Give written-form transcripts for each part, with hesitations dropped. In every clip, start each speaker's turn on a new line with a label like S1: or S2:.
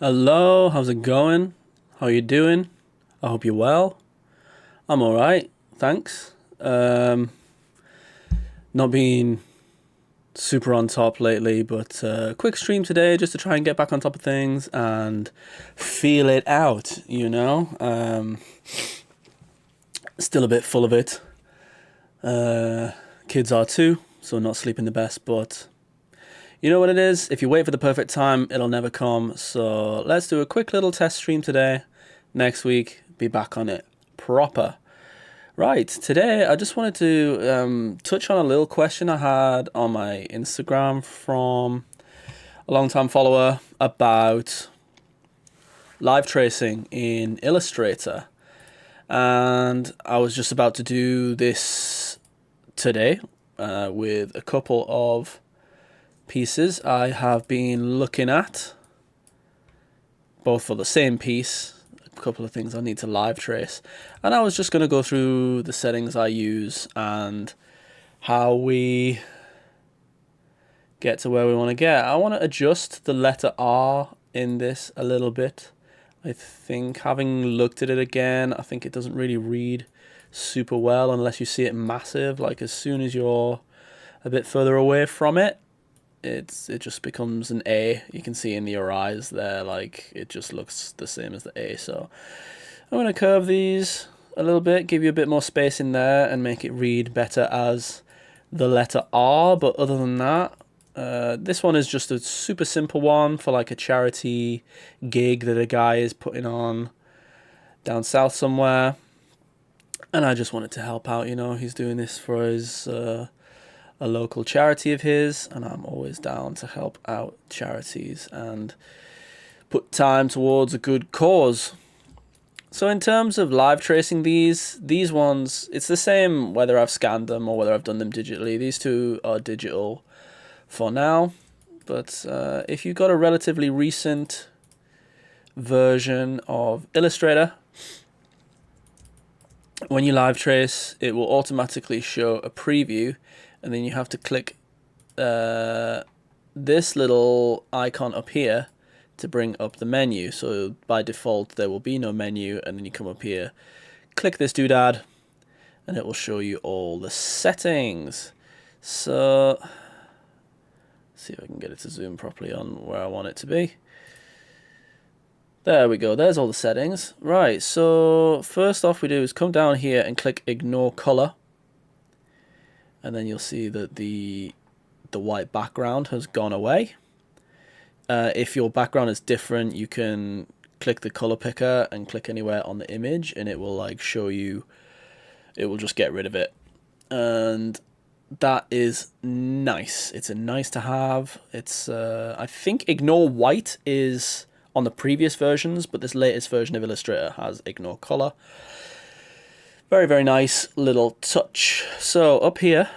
S1: Hello, how's it going? How you doing? I hope you're well. I'm all right, thanks. Not being super on top lately, but quick stream today just to try and get back on top of things and feel it out. Still a bit full of it. Kids are too, so not sleeping the best, but you know what it is? If you wait for the perfect time, it'll never come. So let's do a quick little test stream today. Next week, be back on it proper. Right, today I just wanted to touch on a little question I had on my Instagram from a long-time follower about live tracing in Illustrator. And I was just about to do this today with a couple of pieces I have been looking at, both for the same piece, a couple of things I need to live trace, and I was just going to go through the settings I use and how we get to where we want to get. I want to adjust the letter R in this a little bit. I think, having looked at it again, I think it doesn't really read super well unless you see it massive. Like as soon as you're a bit further away from it, it just becomes an A. You can see in your eyes there, like it just looks the same as the A. So I'm going to curve these a little bit, give you a bit more space in there and make it read better as the letter R. But other than that, this one is just a super simple one for like a charity gig that a guy is putting on down south somewhere. And I just wanted to help out, he's doing this for his a local charity of his, and I'm always down to help out charities and put time towards a good cause. So in terms of live tracing these ones, it's the same whether I've scanned them or whether I've done them digitally. These two are digital for now, but if you've got a relatively recent version of Illustrator, when you live trace, it will automatically show a preview, and then you have to click this little icon up here to bring up the menu. So by default there will be no menu, and then you come up here, click this doodad, and it will show you all the settings. So let's see if I can get it to zoom properly on where I want it to be. There we go, there's all the settings. Right, so first off we do is come down here and click ignore color. And then you'll see that the white background has gone away. If your background is different, you can click the color picker and click anywhere on the image, and it will like show you, it will just get rid of it. And that is nice. It's a nice to have. It's I think ignore white is on the previous versions, but this latest version of Illustrator has ignore color. Very, very nice little touch. So up here,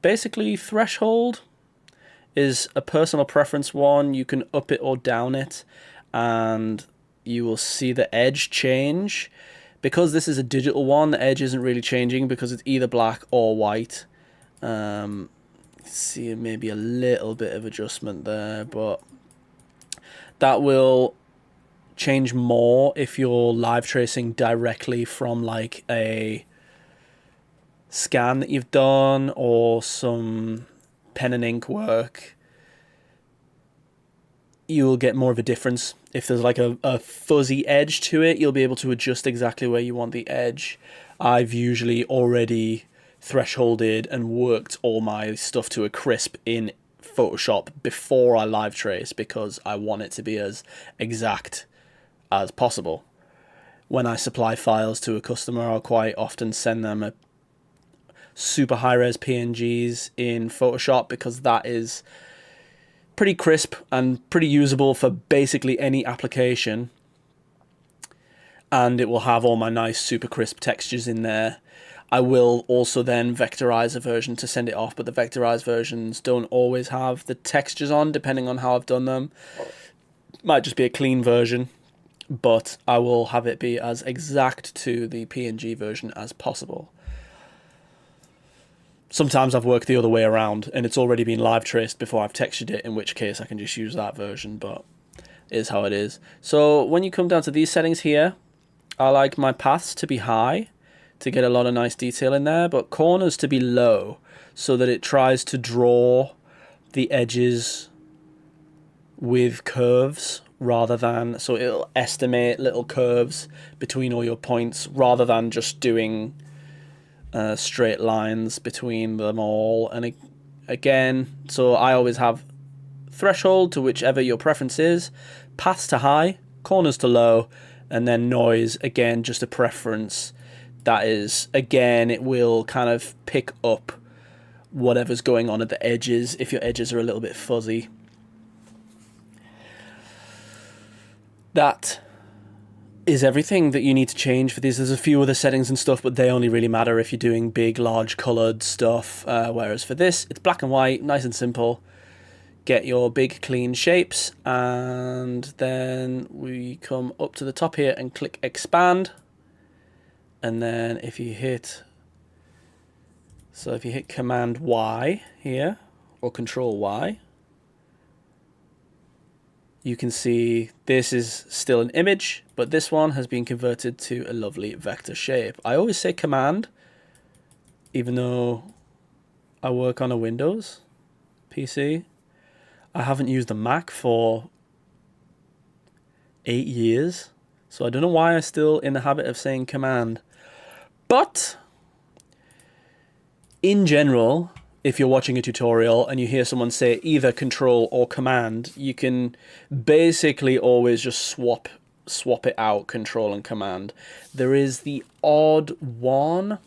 S1: basically threshold is a personal preference one. You can up it or down it, and you will see the edge change. Because this is a digital one, the edge isn't really changing because it's either black or white. See maybe a little bit of adjustment there, but that will change more if you're live tracing directly from like a scan that you've done or some pen and ink work. You will get more of a difference. If there's like a fuzzy edge to it, you'll be able to adjust exactly where you want the edge. I've usually already thresholded and worked all my stuff to a crisp in Photoshop before I live trace because I want it to be as exact as possible. When I supply files to a customer, I'll quite often send them a super high-res PNGs in Photoshop because that is pretty crisp and pretty usable for basically any application, and it will have all my nice super crisp textures in there. I will also then vectorize a version to send it off, but the vectorized versions don't always have the textures on depending on how I've done them. Might just be a clean version, but I will have it be as exact to the PNG version as possible. Sometimes I've worked the other way around and it's already been live traced before I've textured it, in which case I can just use that version, but is how it is. So when you come down to these settings here, I like my paths to be high to get a lot of nice detail in there, but corners to be low so that it tries to draw the edges with curves rather than, so it'll estimate little curves between all your points rather than just doing straight lines between them all. And again, so I always have threshold to whichever your preference is, paths to high, corners to low, and then noise, again, just a preference. That is, again, it will kind of pick up whatever's going on at the edges if your edges are a little bit fuzzy. That is everything that you need to change for these. There's a few other settings and stuff, but they only really matter if you're doing big, large coloured stuff. Whereas for this, it's black and white, nice and simple. Get your big, clean shapes, and then we come up to the top here and click expand. And then if you hit, so if you hit Command Y here, or Control Y, you can see this is still an image, but this one has been converted to a lovely vector shape. I always say Command, even though I work on a Windows PC. I haven't used a Mac for 8 years, so I don't know why I'm still in the habit of saying Command. But in general, if you're watching a tutorial and you hear someone say either Control or Command, you can basically always just swap it out, Control and Command. There is the odd one.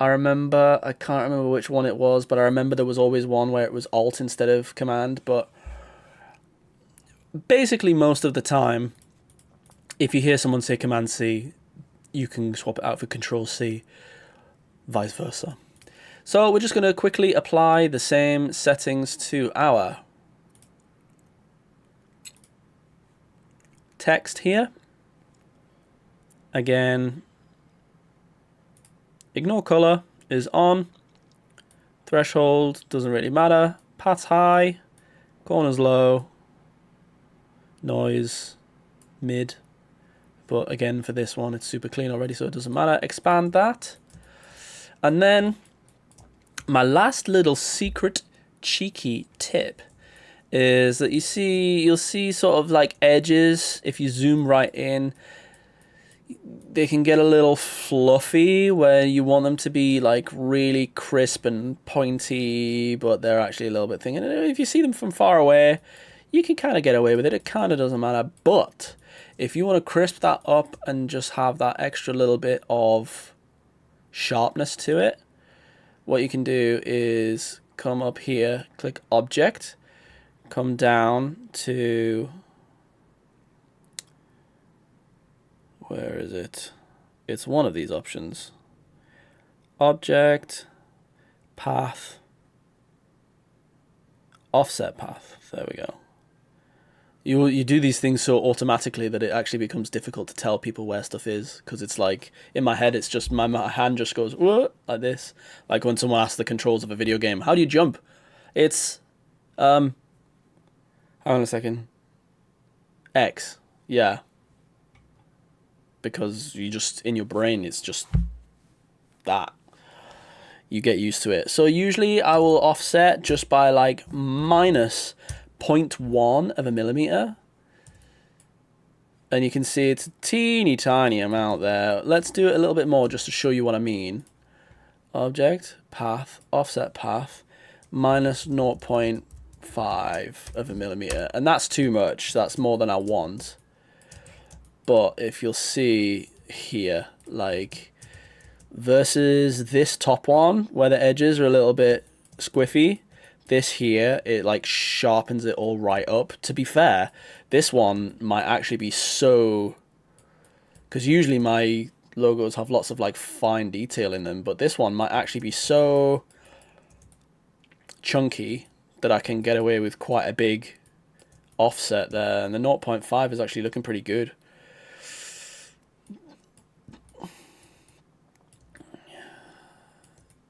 S1: I can't remember which one it was, but I remember there was always one where it was Alt instead of Command. But basically most of the time, if you hear someone say Command C, you can swap it out for Control C, vice versa. So we're just going to quickly apply the same settings to our text here. Again, ignore color is on, threshold doesn't really matter, paths high, corners low, noise mid, but again for this one it's super clean already so it doesn't matter. Expand that, and then my last little secret cheeky tip is that you'll see sort of like edges. If you zoom right in, they can get a little fluffy where you want them to be like really crisp and pointy, but they're actually a little bit thin. And if you see them from far away, you can kind of get away with it. It kind of doesn't matter. But if you want to crisp that up and just have that extra little bit of sharpness to it, what you can do is come up here, click Object, come down to, where is it? It's one of these options. Object, Path, Offset Path. There we go. You do these things so automatically that it actually becomes difficult to tell people where stuff is, because it's like, in my head, it's just, my hand just goes, whoa, like this. Like when someone asks the controls of a video game, how do you jump? It's, hang on a second. X, yeah. Because you just, in your brain, it's just that. You get used to it. So usually I will offset just by like minus 0.1 of a millimeter. And you can see it's a teeny tiny amount there. Let's do it a little bit more just to show you what I mean. Object, path, offset path, minus 0.5 of a millimeter. And that's too much. That's more than I want. But if you'll see here, like, versus this top one, where the edges are a little bit squiffy, this here, it like sharpens it all right up. To be fair, this one might actually be so, because usually my logos have lots of like fine detail in them, but this one might actually be so chunky that I can get away with quite a big offset there, and the 0.5 is actually looking pretty good.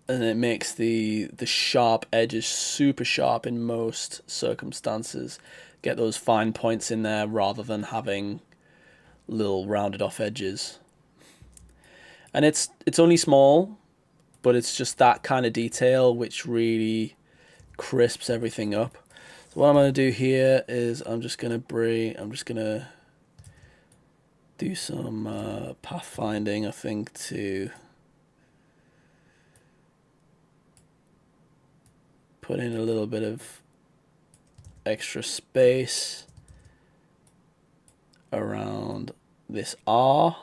S1: And it makes the sharp edges super sharp in most circumstances. get those fine points in there rather than having little rounded off edges. And it's only small, but it's just that kind of detail which really crisps everything up. So what I'm going to do here is I'm just going to do some pathfinding, I think, to put in a little bit of extra space around this R.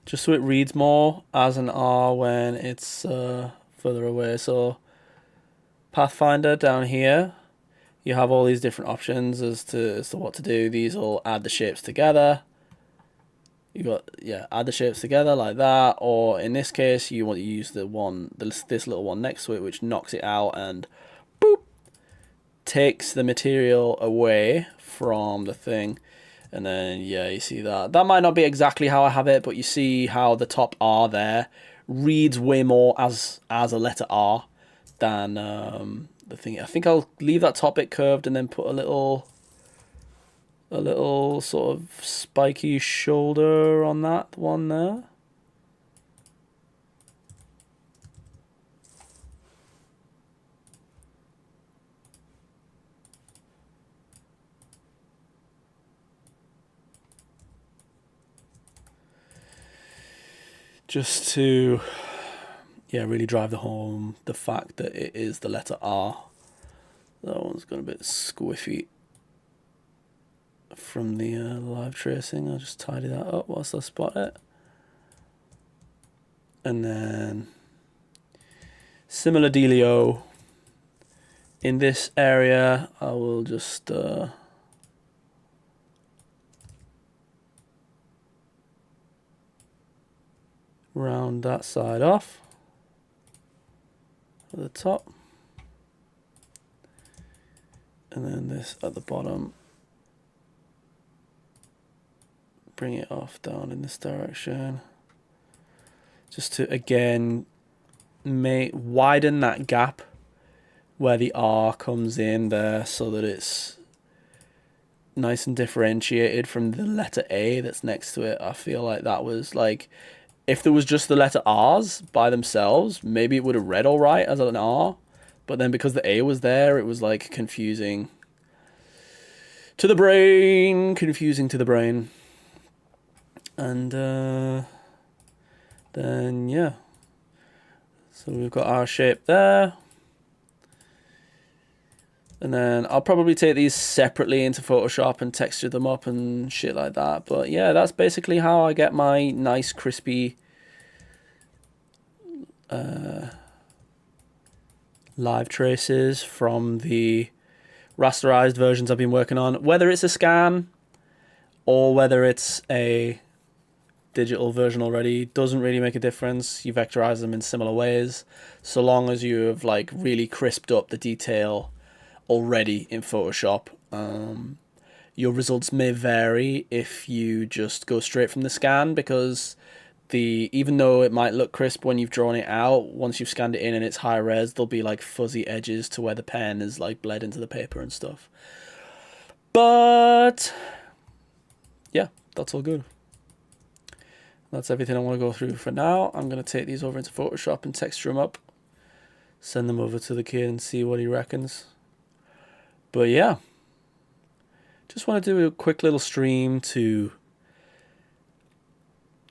S1: Just so it reads more as an R when it's further away. So Pathfinder down here, you have all these different options as to what to do. These will add the shapes together. You got, yeah, add the shapes together like that, or in this case you want to use this little one next to it, which knocks it out and boop, takes the material away from the thing. And then yeah, you see that might not be exactly how I have it, but you see how the top R there reads way more as a letter R than the thing. I think I'll leave that top bit curved and then put a little sort of spiky shoulder on that one there. Just to, yeah, really drive home the fact that it is the letter R. That one's got a bit squiffy from the live tracing. I'll just tidy that up whilst I spot it. And then similar dealio in this area. I will just round that side off at the top, and then this at the bottom, bring it off down in this direction, just to again widen that gap where the R comes in there, so that it's nice and differentiated from the letter A that's next to it. I feel like that was like, if there was just the letter R's by themselves, maybe it would have read all right as an R, but then because the A was there, it was like confusing to the brain, And then yeah, so we've got our shape there. And then I'll probably take these separately into Photoshop and texture them up and shit like that. But yeah, that's basically how I get my nice crispy live traces from the rasterized versions I've been working on. Whether it's a scan or whether it's a digital version already, doesn't really make a difference. You vectorize them in similar ways, so long as you have like really crisped up the detail already in Photoshop. Your results may vary if you just go straight from the scan, because even though it might look crisp when you've drawn it out, once you've scanned it in and it's high res, there'll be like fuzzy edges to where the pen is like bled into the paper and stuff. But yeah, that's all good. That's everything I want to go through for now. I'm going to take these over into Photoshop and texture them up, send them over to the kid and see what he reckons. But yeah, just want to do a quick little stream to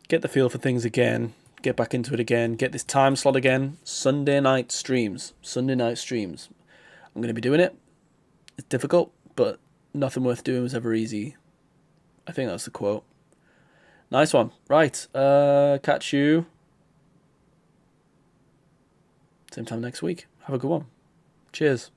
S1: get the feel for things again, get back into it again, get this time slot again. Sunday night streams. I'm going to be doing it. It's difficult, but nothing worth doing was ever easy. I think that's the quote. Nice one. Right, catch you same time next week. Have a good one. Cheers.